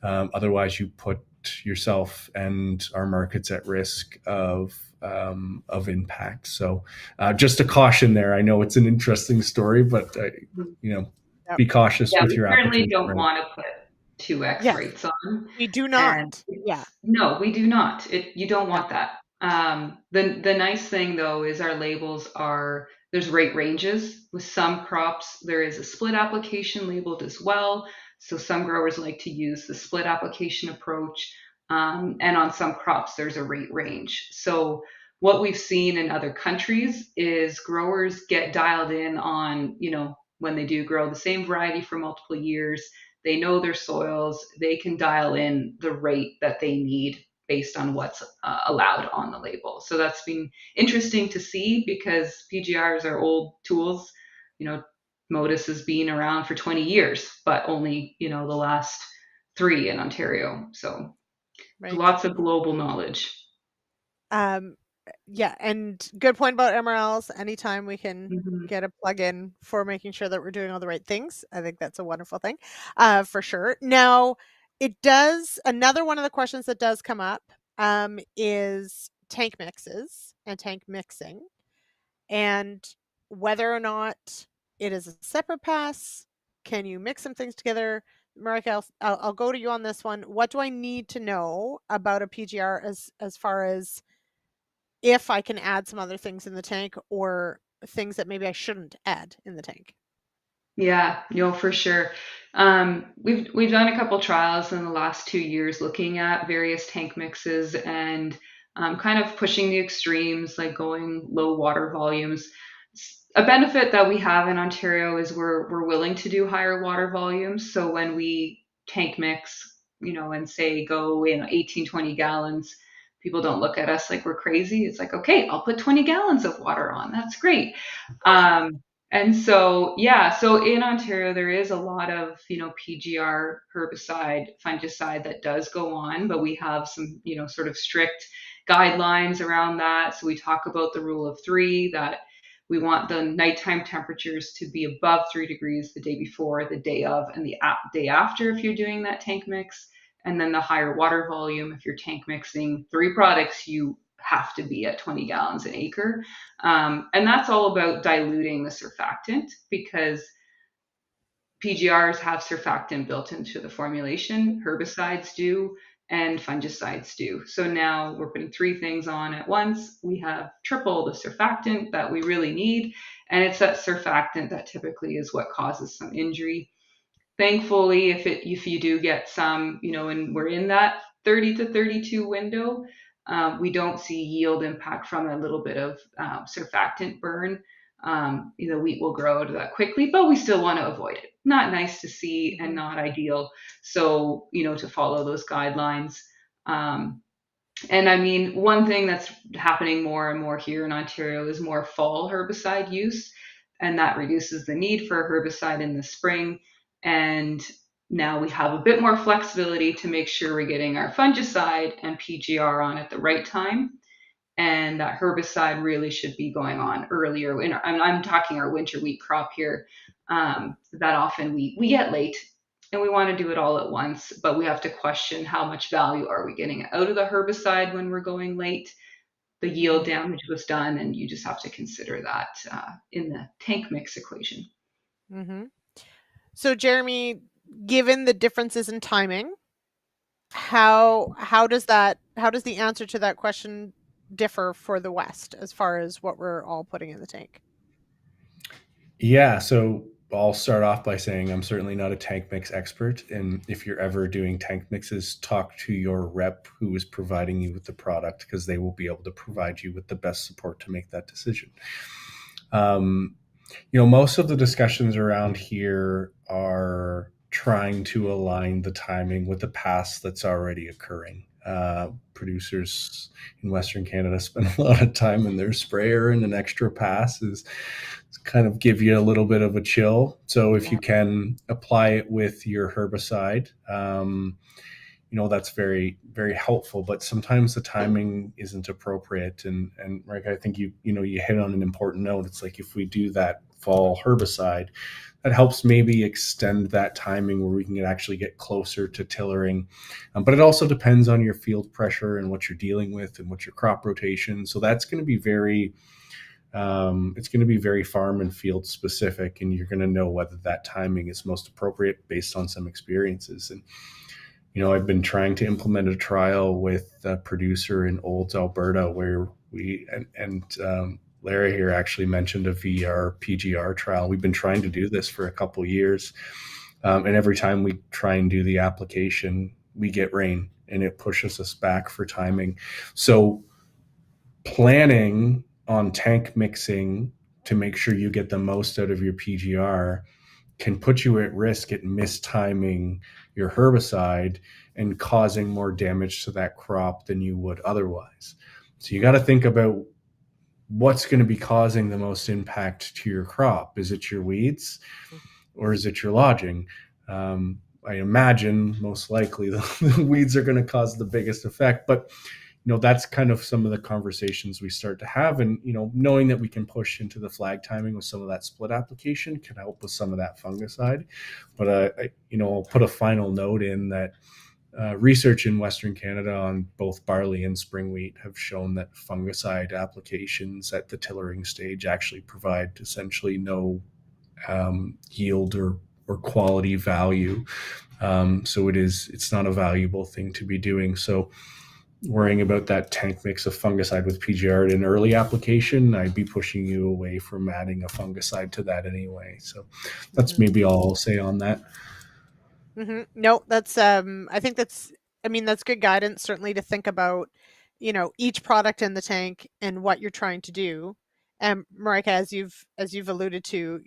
Otherwise, you put yourself and our markets at risk of of impact. So just a caution there. I know it's an interesting story, but be cautious with we your certainly application. don't want to put 2x Yes. rates on. We do And not. Yeah. no, we do not. You don't want that. The nice thing though is our labels there's rate ranges. With some crops, there is a split application labeled as well. So some growers like to use the split application approach. And on some crops, there's a rate range. So what we've seen in other countries is growers get dialed in on, when they do grow the same variety for multiple years, they know their soils, they can dial in the rate that they need based on what's allowed on the label. So that's been interesting to see because PGRs are old tools. Modus has been around for 20 years, but only, the last 3 in Ontario. So Right. lots of global knowledge. Yeah, and good point about MRLs. Anytime we can get a plug-in for making sure that we're doing all the right things, I think that's a wonderful thing, for sure. Now, another one of the questions that does come up is tank mixes and tank mixing, and whether or not it is a separate pass. Can you mix some things together? Marijke, I'll go to you on this one. What do I need to know about a PGR as far as if I can add some other things in the tank or things that maybe I shouldn't add in the tank? Yeah, for sure. We've done a couple trials in the last 2 years looking at various tank mixes and kind of pushing the extremes, like going low water volumes. A benefit that we have in Ontario is we're willing to do higher water volumes. So when we tank mix, and say go in 18, 20 gallons, people don't look at us like we're crazy. It's like, okay, I'll put 20 gallons of water on. That's great. And so, so in Ontario, there is a lot of, PGR herbicide, fungicide that does go on, but we have some, sort of strict guidelines around that. So we talk about the rule of 3, that we want the nighttime temperatures to be above 3 degrees the day before, the day of, and the day after if you're doing that tank mix. And then the higher water volume, if you're tank mixing 3 products, you have to be at 20 gallons an acre. And that's all about diluting the surfactant because PGRs have surfactant built into the formulation, herbicides do, and fungicides do. So now we're putting 3 things on at once. We have triple the surfactant that we really need, and it's that surfactant that typically is what causes some injury. Thankfully, if you do get some, and we're in that 30 to 32 window, we don't see yield impact from a little bit of surfactant burn. Wheat will grow out of that quickly, but we still want to avoid it. Not nice to see and not ideal. So, to follow those guidelines. And I mean, one thing that's happening more and more here in Ontario is more fall herbicide use, and that reduces the need for a herbicide in the spring. And now we have a bit more flexibility to make sure we're getting our fungicide and PGR on at the right time. And that herbicide really should be going on earlier. I'm talking our winter wheat crop here. That often we get late and we want to do it all at once, but we have to question how much value are we getting out of the herbicide when we're going late. The yield damage was done, and you just have to consider that in the tank mix equation. Mm-hmm. So, Jeremy, given the differences in timing, how does the answer to that question differ for the West as far as what we're all putting in the tank? Yeah, so I'll start off by saying I'm certainly not a tank mix expert. And if you're ever doing tank mixes, talk to your rep who is providing you with the product, because they will be able to provide you with the best support to make that decision. Most of the discussions around here are trying to align the timing with the pass that's already occurring. Producers in Western Canada spend a lot of time in their sprayer, and an extra pass is kind of give you a little bit of a chill. So if you can apply it with your herbicide, that's very, very helpful. But sometimes the timing isn't appropriate. And Rick, I think you hit on an important note. It's like if we do that fall herbicide, that helps maybe extend that timing where we can actually get closer to tillering. But it also depends on your field pressure and what you're dealing with and what your crop rotation. So that's going to be very it's going to be very farm and field specific, and you're going to know whether that timing is most appropriate based on some experiences. And I've been trying to implement a trial with a producer in Olds, Alberta, where we and Larry here actually mentioned a VR PGR trial. We've been trying to do this for a couple years, and every time we try and do the application, we get rain, and it pushes us back for timing. So planning on tank mixing to make sure you get the most out of your PGR can put you at risk at mistiming your herbicide and causing more damage to that crop than you would otherwise. So you got to think about what's going to be causing the most impact to your crop. Is it your weeds or is it your lodging? I imagine most likely the weeds are going to cause the biggest effect, but that's kind of some of the conversations we start to have. And, knowing that we can push into the flag timing with some of that split application can help with some of that fungicide. But, I'll put a final note in that research in Western Canada on both barley and spring wheat have shown that fungicide applications at the tillering stage actually provide essentially no yield or quality value. So it's not a valuable thing to be doing. So worrying about that tank mix of fungicide with PGR in early application, I'd be pushing you away from adding a fungicide to that anyway. So that's maybe all I'll say on that. No, that's I think that's good guidance, certainly, to think about, each product in the tank and what you're trying to do. And Marijke, as you've alluded to,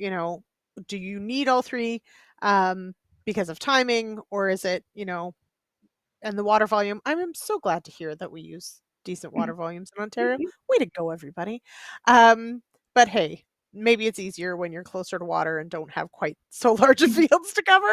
do you need all three because of timing, or is it, and the water volume? I'm so glad to hear that we use decent water volumes in Ontario. Way to go, everybody. But hey, maybe it's easier when you're closer to water and don't have quite so large of fields to cover.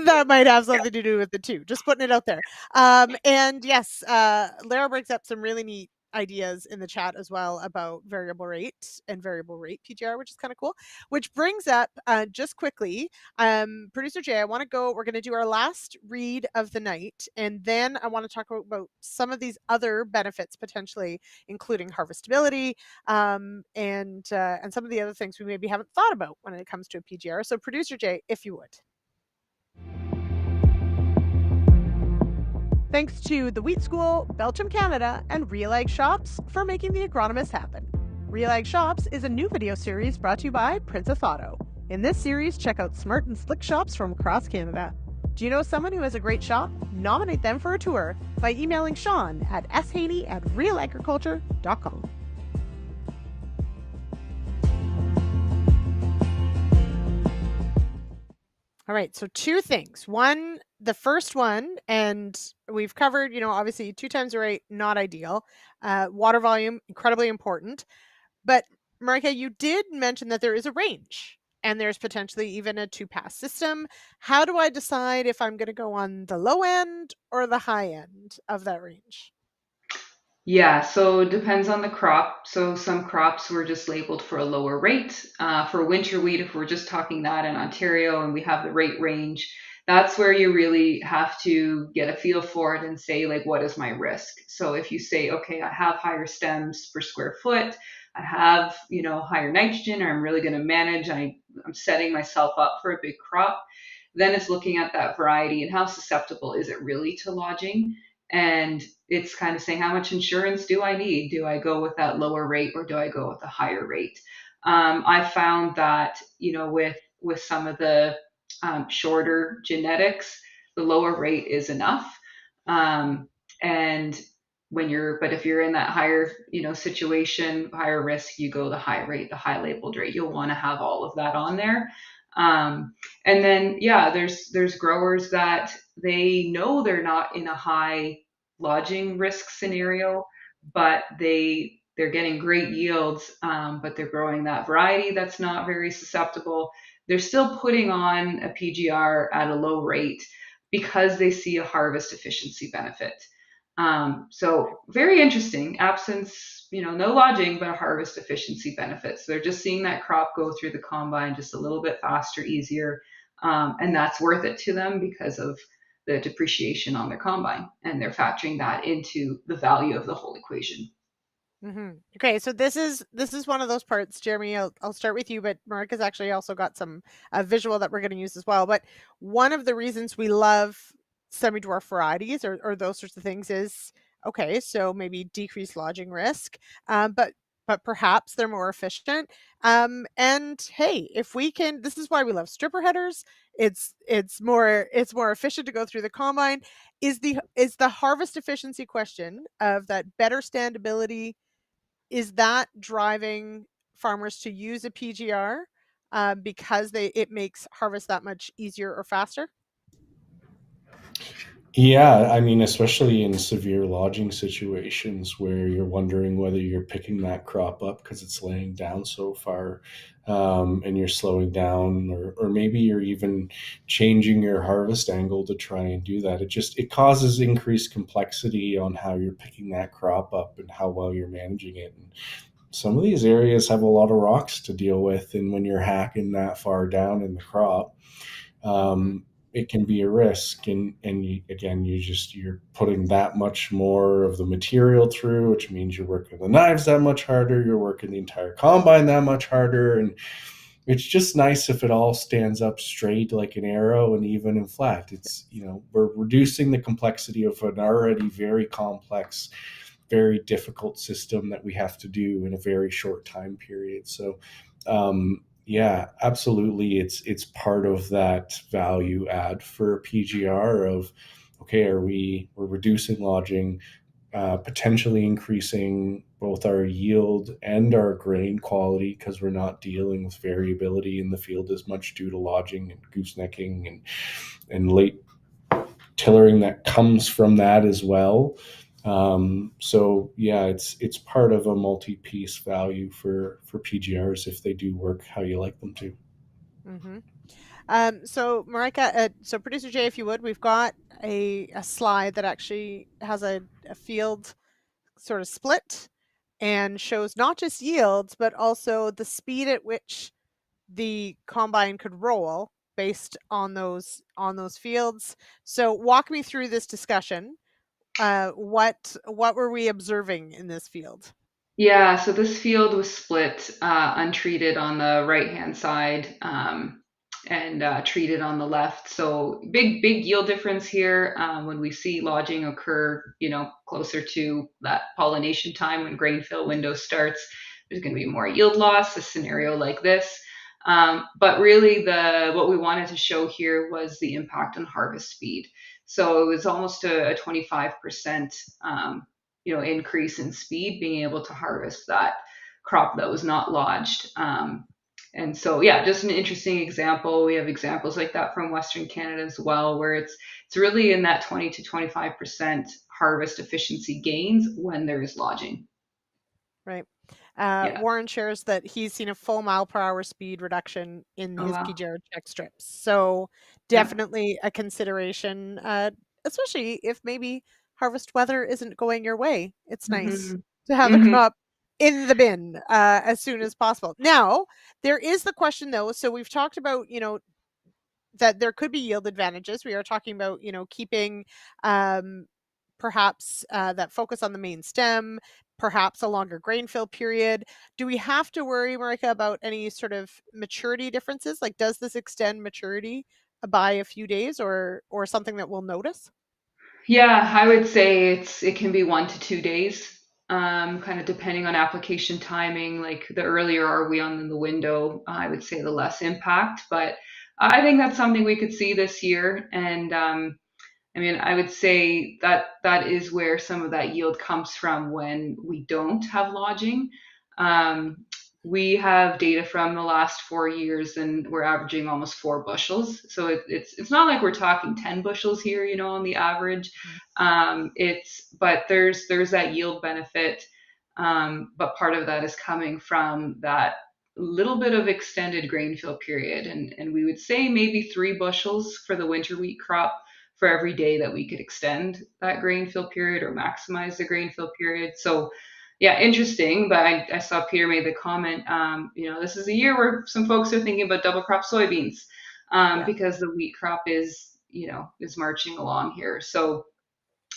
That might have something to do with it too. Just putting it out there. And yes, Lara brings up some really neat ideas in the chat as well about variable rate and variable rate PGR, which is kind of cool. Which brings up just quickly, producer Jay, we're going to do our last read of the night, and then I want to talk about some of these other benefits potentially, including harvestability and some of the other things we maybe haven't thought about when it comes to a PGR. So producer Jay, if you would. Thanks to the Wheat School, Belchim Canada, and RealAg Shops for making the Agronomists happen. RealAg Shops is a new video series brought to you by Princess Auto. In this series, check out smart and slick shops from across Canada. Do you know someone who has a great shop? Nominate them for a tour by emailing Sean at shaney@realagriculture.com. All right, so two things. The first one, and we've covered, obviously 2 times the rate, not ideal. Water volume, incredibly important. But Marijke, you did mention that there is a range, and there's potentially even a 2-pass system. How do I decide if I'm going to go on the low end or the high end of that range? Yeah, so it depends on the crop. So some crops were just labeled for a lower rate. For winter wheat, if we're just talking that in Ontario and we have the rate range, that's where you really have to get a feel for it and say, like, what is my risk? So if you say, okay, I have higher stems per square foot, I have, higher nitrogen, or I'm really going to manage, I'm setting myself up for a big crop, then it's looking at that variety and how susceptible is it really to lodging. And it's kind of saying, how much insurance do I need? Do I go with that lower rate or do I go with a higher rate? I found that, with some of the shorter genetics, the lower rate is enough. And but if you're in that higher, situation, higher risk, you go the high rate, the high labeled rate. You'll want to have all of that on there. And then, yeah, there's growers that they know they're not in a high lodging risk scenario, but they're getting great yields, but they're growing that variety that's not very susceptible. They're still putting on a PGR at a low rate, because they see a harvest efficiency benefit. So very interesting. Absence, no lodging, but a harvest efficiency benefit. So they're just seeing that crop go through the combine just a little bit faster, easier, and that's worth it to them because of the depreciation on their combine, and they're factoring that into the value of the whole equation. Okay, so this is one of those parts, Jeremy. I'll start with you, but Mark has actually also got some visual that we're going to use as well. But one of the reasons we love semi-dwarf varieties or those sorts of things is okay. So maybe decreased lodging risk, but perhaps they're more efficient. And hey, if we can, this is why we love stripper headers. It's more efficient to go through the combine. Is the harvest efficiency question of that better standability? Is that driving farmers to use a PGR because it makes harvest that much easier or faster? Yeah, I mean, especially in severe lodging situations where you're wondering whether you're picking that crop up because it's laying down so far, and you're slowing down, or maybe you're even changing your harvest angle to try and do that. It causes increased complexity on how you're picking that crop up and how well you're managing it. And some of these areas have a lot of rocks to deal with, and when you're hacking that far down in the crop, it can be a risk. And you're putting that much more of the material through, which means you're working the knives that much harder, you're working the entire combine that much harder. And it's just nice if it all stands up straight like an arrow and even and flat. We're reducing the complexity of an already very complex, very difficult system that we have to do in a very short time period. So yeah, absolutely. It's part of that value add for PGR of, okay, we're reducing lodging, potentially increasing both our yield and our grain quality because we're not dealing with variability in the field as much due to lodging and goosenecking and late tillering that comes from that as well. So yeah, it's part of a multi-piece value for PGRs if they do work how you like them to. So Marijke, so producer Jay, if you would, we've got a slide that actually has a field sort of split and shows not just yields, but also the speed at which the combine could roll based on those fields. So walk me through this discussion. What were we observing in this field? Yeah, so this field was split, untreated on the right-hand side, and treated on the left. So big yield difference here. When we see lodging occur, closer to that pollination time when grain fill window starts, there's going to be more yield loss, a scenario like this. But really, what we wanted to show here was the impact on harvest speed. So it was almost a 25% increase in speed, being able to harvest that crop that was not lodged. And so, yeah, just an interesting example. We have examples like that from Western Canada as well, where it's really in that 20 to 25% harvest efficiency gains when there is lodging. Right. Yeah. Warren shares that he's seen a full mile per hour speed reduction in Oh, his wow. PGR check strips. So definitely a consideration, especially if maybe harvest weather isn't going your way. It's nice to have the crop in the bin as soon as possible. Now, there is the question though. So we've talked about, that there could be yield advantages. We are talking about, keeping perhaps that focus on the main stem, perhaps a longer grain fill period. Do we have to worry, Marijke, about any sort of maturity differences? Like, does this extend maturity by a few days or something that we'll notice? Yeah, I would say it can be 1 to 2 days, kind of depending on application timing. Like the earlier are we on the window, I would say the less impact. But I think that's something we could see this year. And I mean, I would say that is where some of that yield comes from when we don't have lodging. Um, we have data from the last 4 years, and we're averaging almost 4 bushels. So it's not like we're talking 10 bushels here, on the average. But there's that yield benefit, but part of that is coming from that little bit of extended grain fill period, and we would say maybe 3 bushels for the winter wheat crop for every day that we could extend that grain fill period or maximize the grain fill period. So yeah, interesting. But I saw Peter made the comment, this is a year where some folks are thinking about double crop soybeans, Yeah. because the wheat crop is marching along here. So,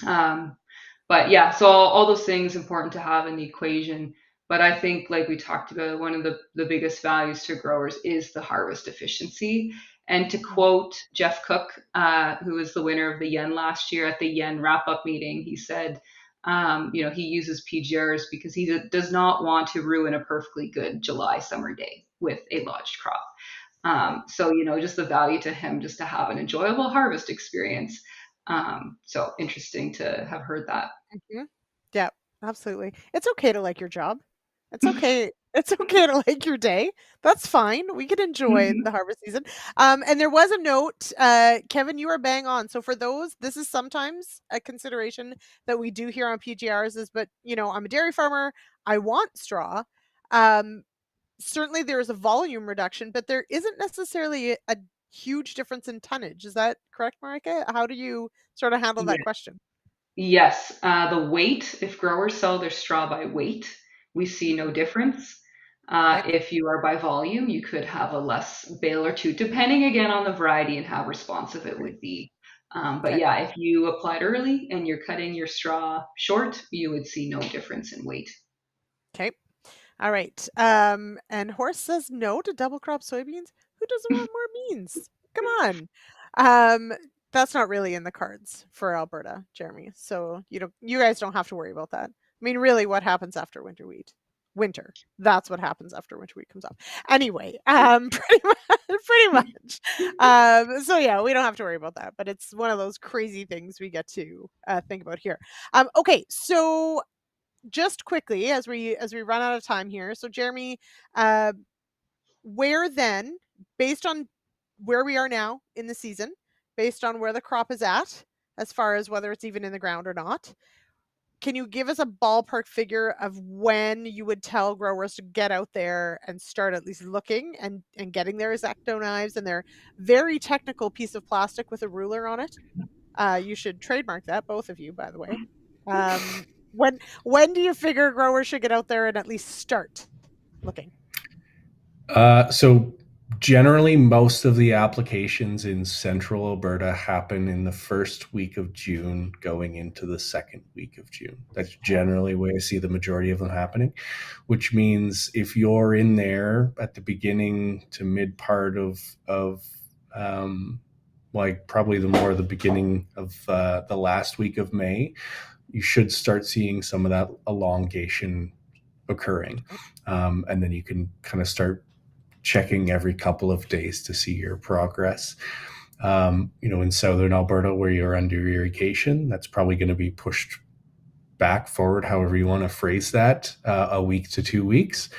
but yeah, so all those things important to have in the equation. But I think, like we talked about, one of the biggest values to growers is the harvest efficiency. And to quote Jeff Cook, who was the winner of the Yen last year at the Yen wrap-up meeting, he said, he uses PGRs because he does not want to ruin a perfectly good July summer day with a lodged crop. So, just the value to him just to have an enjoyable harvest experience. So interesting to have heard that. Mhm. Yeah, absolutely. It's okay to like your job. It's okay. It's okay to like your day. That's fine. We can enjoy Mhm. the harvest season. And there was a note, Kevin, you are bang on. So for those, this is sometimes a consideration that we do here on PGRs is, but I'm a dairy farmer. I want straw. Um, Certainly there is a volume reduction, but there isn't necessarily a huge difference in tonnage. Is that correct, Marijke? How do you sort of handle that Yeah. question? Yes, the weight, if growers sell their straw by weight, we see no difference. Okay. If you are by volume, you could have a less bale or two, depending again on the variety and how responsive it would be. But Okay. yeah, if you applied early and you're cutting your straw short, you would see no difference in weight. Okay. All right. And Horse says no to double crop soybeans. Who doesn't want more beans? Come on. Um, that's not really in the cards for Alberta, Jeremy. So you guys don't have to worry about that. I mean, really, what happens after winter wheat? Winter. That's what happens after winter wheat comes off. Anyway, pretty much. So yeah, we don't have to worry about that. But it's one of those crazy things we get to think about here. Okay, so just quickly as we run out of time here. So Jeremy, uh, where then, based on where we are now in the season, based on where the crop is at, as far as whether it's even in the ground or not, can you give us a ballpark figure of when you would tell growers to get out there and start at least looking and getting their X-Acto knives and their very technical piece of plastic with a ruler on it? You should trademark that, both of you, by the way. Um, when do you figure growers should get out there and at least start looking? So generally, most of the applications in central Alberta happen in the first week of June, going into the second week of June. That's generally where I see the majority of them happening, which means if you're in there at the beginning to mid part of like probably the beginning of the last week of May, you should start seeing some of that elongation occurring. And then you can kind of start checking every couple of days to see your progress. In southern Alberta, where you're under irrigation, that's probably going to be pushed back forward, however you want to phrase that, a week to 2 weeks.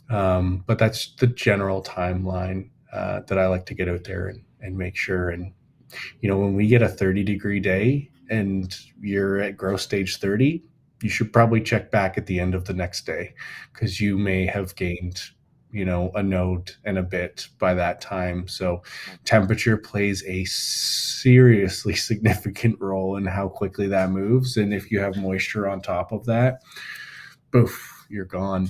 But that's the general timeline that I like to get out there and make sure. And, when we get a 30-degree day and you're at growth stage 30, you should probably check back at the end of the next day, because you may have gained a node and a bit by that time. So temperature plays a seriously significant role in how quickly that moves. And if you have moisture on top of that, poof, you're gone.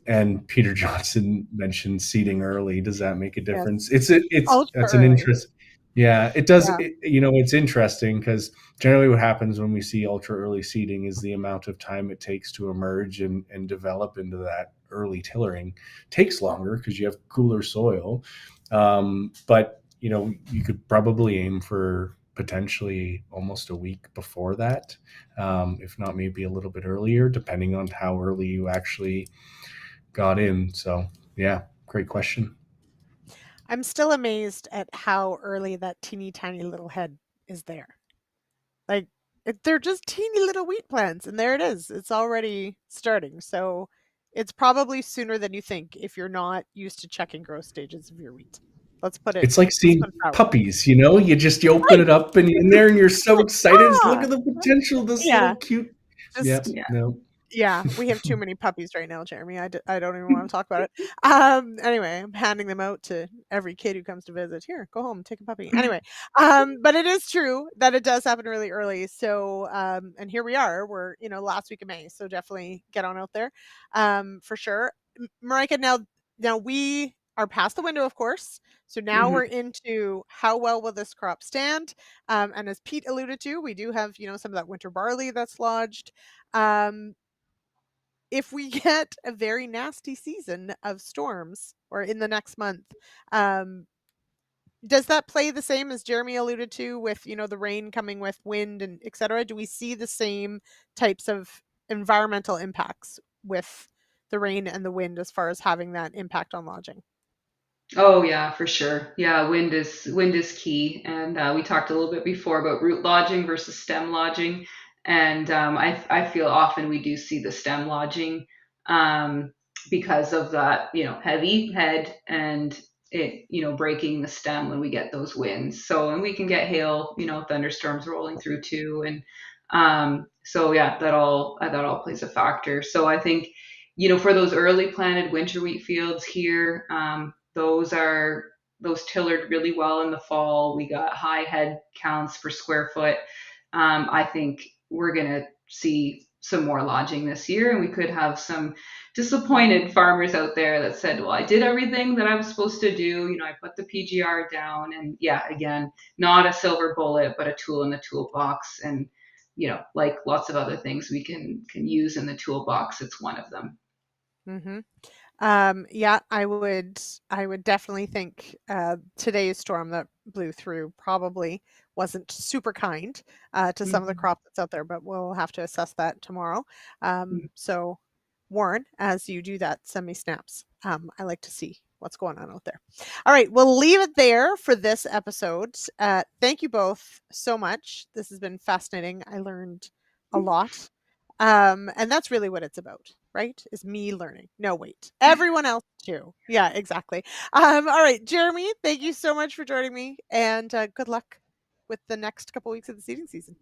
And Peter Johnson mentioned seeding early. Does that make a difference? Yes. Ultra That's an early. interest. Yeah, it does. Yeah. It's interesting because generally what happens when we see ultra early seeding is the amount of time it takes to emerge and develop into that early tillering takes longer because you have cooler soil. But you could probably aim for potentially almost a week before that, if not maybe a little bit earlier, depending on how early you actually got in. So yeah, great question. I'm still amazed at how early that teeny tiny little head is there. Like they're just teeny little wheat plants, and there it is. It's already starting. So it's probably sooner than you think if you're not used to checking growth stages of your wheat. Let's put it It's like let's seeing put it that way. puppies, you open Right. it up and you're in there and you're so Like, excited. Look ah, at the potential of this yeah. little cute. Yep. Just Yeah. No. Yeah, we have too many puppies right now, Jeremy. I don't even want to talk about it. Anyway, I'm handing them out to every kid who comes to visit. Here, go home, take a puppy. Anyway, but it is true that it does happen really early. So, and here we are. We're last week of May, so definitely get on out there, for sure. Marijke, now we are past the window, of course. So now Mhm. we're into how well will this crop stand? And as Pete alluded to, we do have some of that winter barley that's lodged. Um, if we get a very nasty season of storms or in the next month, um, does that play the same as Jeremy alluded to with, the rain coming with wind and et cetera? Do we see the same types of environmental impacts with the rain and the wind as far as having that impact on lodging? Oh yeah, for sure. Yeah, wind is key, and we talked a little bit before about root lodging versus stem lodging, and I feel often we do see the stem lodging um, because of that heavy head and it breaking the stem when we get those winds. So and we can get hail, thunderstorms rolling through too, and so yeah, that all plays a factor. So I think for those early planted winter wheat fields here. Those tillered really well in the fall. We got high head counts per square foot. I think we're gonna see some more lodging this year, and we could have some disappointed farmers out there that said, "Well, I did everything that I was supposed to do. I put the PGR down, and yeah, again, not a silver bullet, but a tool in the toolbox." And like lots of other things we can use in the toolbox, it's one of them. Mm-hmm. Yeah, I would definitely think today's storm that blew through probably wasn't super kind to some of the Mhm. crop that's out there, but we'll have to assess that tomorrow. So Warren, as you do that, send me snaps. I like to see what's going on out there. All right, we'll leave it there for this episode. Thank you both so much. This has been fascinating. I learned a lot. And that's really what it's about, right? Is me learning. No, wait. Everyone else too. Yeah, exactly. All right, Jeremy, thank you so much for joining me and good luck with the next couple weeks of the seeding season.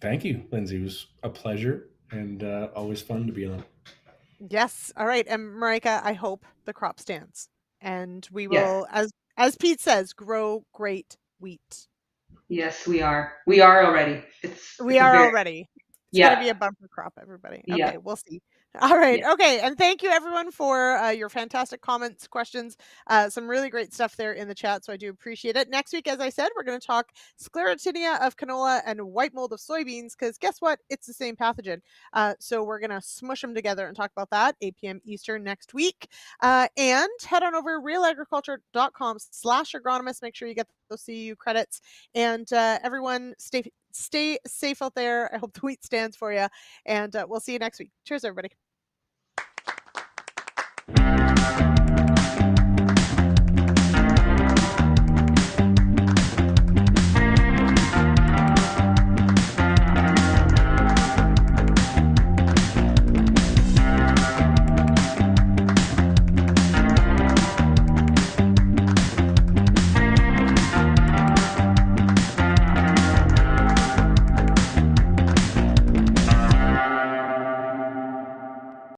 Thank you, Lindsay. It was a pleasure and always fun to be on. Yes. All right. And Marijke, I hope the crop stands. And we Yes, will, as Pete says, grow great wheat. yes, we are. We are already. It's We it's a are very already. It's going to yeah, be a bumper crop, everybody. yeah, Okay, we'll see. All right. yeah. Okay. And thank you, everyone, for your fantastic comments, questions. Some really great stuff there in the chat. So I do appreciate it. Next week, as I said, we're going to talk sclerotinia of canola and white mold of soybeans because guess what? It's the same pathogen. So we're going to smush them together and talk about that 8 p.m. Eastern next week. And head on over realagriculture.com/agronomist. Make sure you get those CEU credits. And everyone, stay safe out there. I hope the wheat stands for you. And we'll see you next week. Cheers, everybody.